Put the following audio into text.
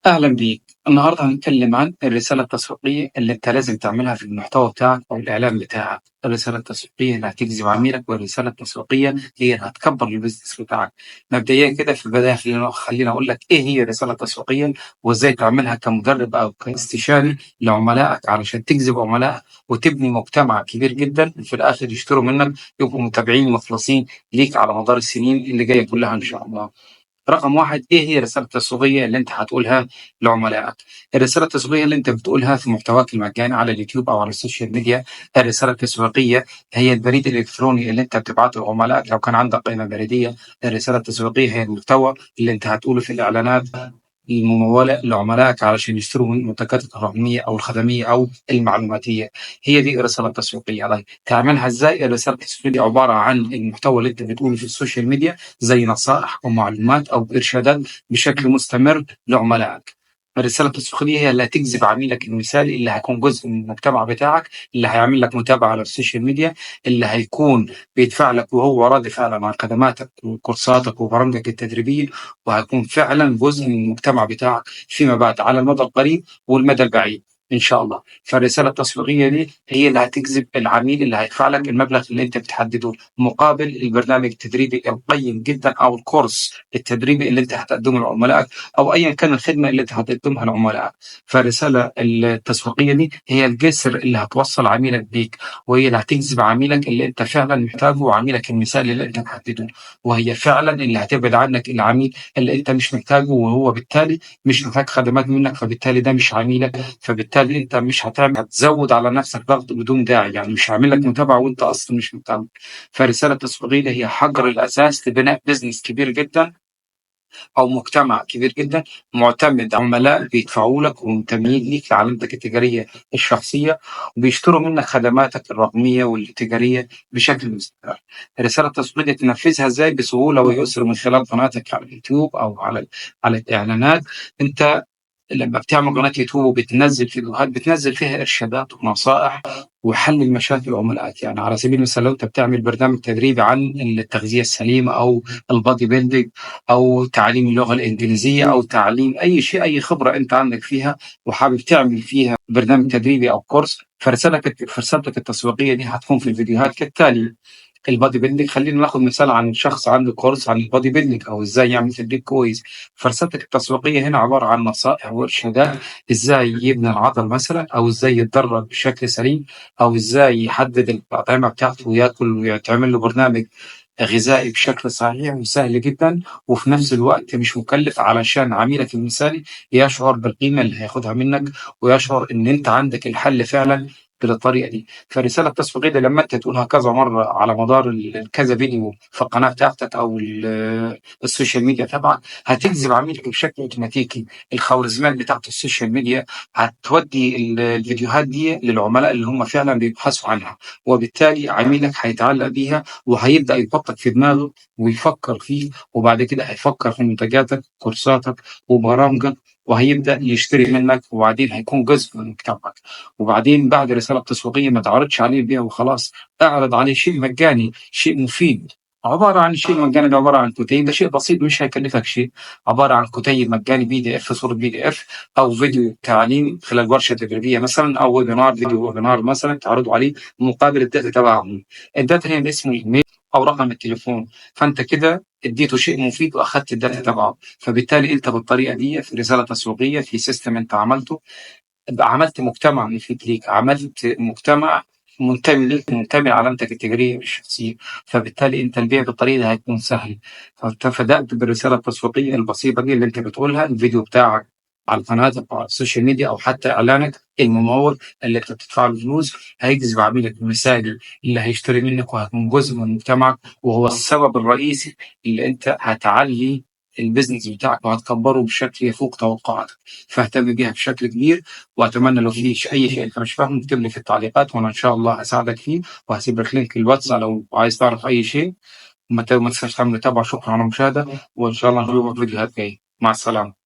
أهلا بيك. النهاردة هنتكلم عن الرسالة التسويقية اللي أنت لازم تعملها في المحتوى بتاعك أو الإعلان بتاعك. الرسالة التسويقية اللي هتجذب عميلك، والرسالة التسويقية هي اللي هتكبر البيزنس بتاعك. مبدئيا كده في البداية خلينا أقول لك إيه هي الرسالة التسويقية وإزاي تعملها كمدرب أو كاستشاري لعملائك علشان تجذب عملائك وتبني مجتمع كبير جدا وفي الآخر يشتروا منك، يبقوا متابعين مخلصين ليك على مدار السنين اللي جاية كلها إن شاء الله. رقم واحد، ايه هي الرسالة التسويقية اللي انت هتقولها لعملائك؟ الرسالة التسويقية اللي انت بتقولها في محتواك المجاني على اليوتيوب او على السوشيال ميديا. الرسالة التسويقية هي البريد الالكتروني اللي انت بتبعته لعملائك لو كان عندك قيمة بريدية. الرسالة التسويقية هي المحتوى اللي انت هتقوله في الاعلانات الممولة لعملائك علشان يشتروا من منتجاتك الرقمية أو الخدمية أو المعلوماتية. هي دي الرسالة التسويقية. طيب تعملها إزاي؟ الرسالة التسويقية عبارة عن المحتوى اللي أنت بتقوله في السوشيال ميديا زي نصائح أو معلومات أو إرشادات بشكل مستمر لعملائك. الرسالة التسويقية هي اللي هتجذب عميلك المثالي اللي هيكون جزء من المجتمع بتاعك، اللي هيعمل لك متابعة على السوشيال ميديا، اللي هيكون بيدفع لك وهو راضي فعلا عن خدماتك وكورساتك وبرامجك التدريبية، وهيكون فعلا جزء من المجتمع بتاعك فيما بعد على المدى القريب والمدى البعيد ان شاء الله. فالرساله التسويقيه دي هي اللي هتجذب العميل اللي هيدفع لك المبلغ اللي انت بتحدده مقابل البرنامج التدريبي القيم جدا او الكورس التدريبي اللي انت هتقدمه لعملائك، او ايا كان الخدمه اللي انت هتقدمها لعملائك. فالرساله التسويقيه دي هي الجسر اللي هتوصل عميلك بيك، وهي اللي هتجذب عميلك اللي انت فعلا محتاجه وعميلك المثالي اللي انت محدده، وهي فعلا اللي هتبعد عنك العميل اللي انت مش محتاجه وهو بالتالي مش محتاج خدمات منك، فبالتالي ده مش عميلك، فبالتالي انت مش هتزود على نفسك ضغط بدون داعي، يعني مش هعمل لك متابعه وانت اصلا مش مهتم. فالرساله التسويقيه هي حجر الاساس لبناء بزنس كبير جدا او مجتمع كبير جدا معتمد على عملاء بيدفعوا لك ومنتمين ليك لعلامتك التجاريه الشخصيه، وبيشتروا منك خدماتك الرقميه والتجاريه بشكل مستمر. الرساله التسويقيه تنفذها ازاي بسهوله ويسر من خلال قناتك على اليوتيوب او على الاعلانات. انت لما بتعمل قناة يوتيوب وبتنزل فيديوهات بتنزل فيها إرشادات ونصائح وحل المشاكل العملاء. يعني على سبيل المثال لو أنت بتعمل برنامج تدريبي عن التغذية السليمة أو البادي بيلدينج أو تعليم اللغة الإنجليزية أو تعليم أي شيء، أي خبرة أنت عندك فيها وحابب تعمل فيها برنامج تدريبي أو كورس، فرسالتك التسويقية دي هتكون في الفيديوهات كالتالي. البادي بيلدينج، خلينا ناخد مثال عن شخص عنده كورس عن البادي بيلدينج او ازاي يعمل تدريب كويس. فرصتك التسويقيه هنا عباره عن نصائح وارشادات ازاي يبني العضل مثلا، او ازاي يتدرب بشكل سليم، او ازاي يحدد الاطعمه بتاعته وياكل ويتعمل له برنامج غذائي بشكل صحيح وسهل جدا وفي نفس الوقت مش مكلف، علشان عميلك المثالي يشعر بالقيمه اللي هياخدها منك ويشعر ان انت عندك الحل فعلا بالطريقه دي. فالرساله التسويقيه دي لما انت تقولها كذا مره على مدار كذا فيديو في القناه بتاعتك او السوشيال ميديا تبعك، هتجذب عميلك بشكل اوتوماتيكي. الخوارزميات بتاعت السوشيال ميديا هتودي الفيديوهات دي للعملاء اللي هم فعلا بيبحثوا عنها، وبالتالي عميلك هيتعلق بيها وهيبدا يحطك في دماغه ويفكر فيه، وبعد كده هيفكر في منتجاتك كورساتك وبرامجك وهيبدا يشتري منك، وبعدين هيكون جزء من مجتمعك. وبعدين بعد رسالة تسويقية ما تعرضش عليه البيع وخلاص، اعرض عليه شيء مجاني، شيء مفيد. عبارة عن شيء مجاني ده عبارة عن كتيب، ده شيء بسيط مش هيكلفك شيء، عبارة عن كتيب مجاني PDF صورة PDF أو فيديو تعليم خلال ورشة تدريبية مثلا أو ويبينار، فيديو ويبينار مثلا تعرضوا عليه مقابل الداتا تبعهم. الداتا هي اسم الإيميل أو رقم التليفون، فأنت كده اديته شيء مفيد واخدت الداتا تبعه. فبالتالي انت بالطريقه دي في رساله تسويقيه في سيستم انت عملته، عملت مجتمع مفيد ليك، عملت مجتمع منتمي ليك، منتمي لعلامتك التجارية الشخصية. فبالتالي انت البيع بالطريقة دي هيكون سهل. فانت بدأت بالرسالة التسويقية البسيطة دي اللي انت بتقولها، الفيديو بتاعك على قناتك او على السوشيال ميديا او حتى اعلانك الممول اللي انت بتدفع له فلوس، هيجذب عميلك المثالي اللي هيشتري منك وهيكون جزء من مجتمعك، وهو السبب الرئيسي اللي انت هتعلي البيزنس بتاعك وهتكبره بشكل يفوق توقعاتك. فاهتم بيها بشكل كبير، واتمنى لو في اي شيء انت مش فاهمه اكتب لي في التعليقات وانا ان شاء الله هساعدك فيه، وهسيب لك لينك الواتس لو عايز تعرف اي شيء. ما تنساش تعمل متابعه. شكرا على المشاهده، وان شاء الله نشوفك في فيديوهات جايه. مع السلامه.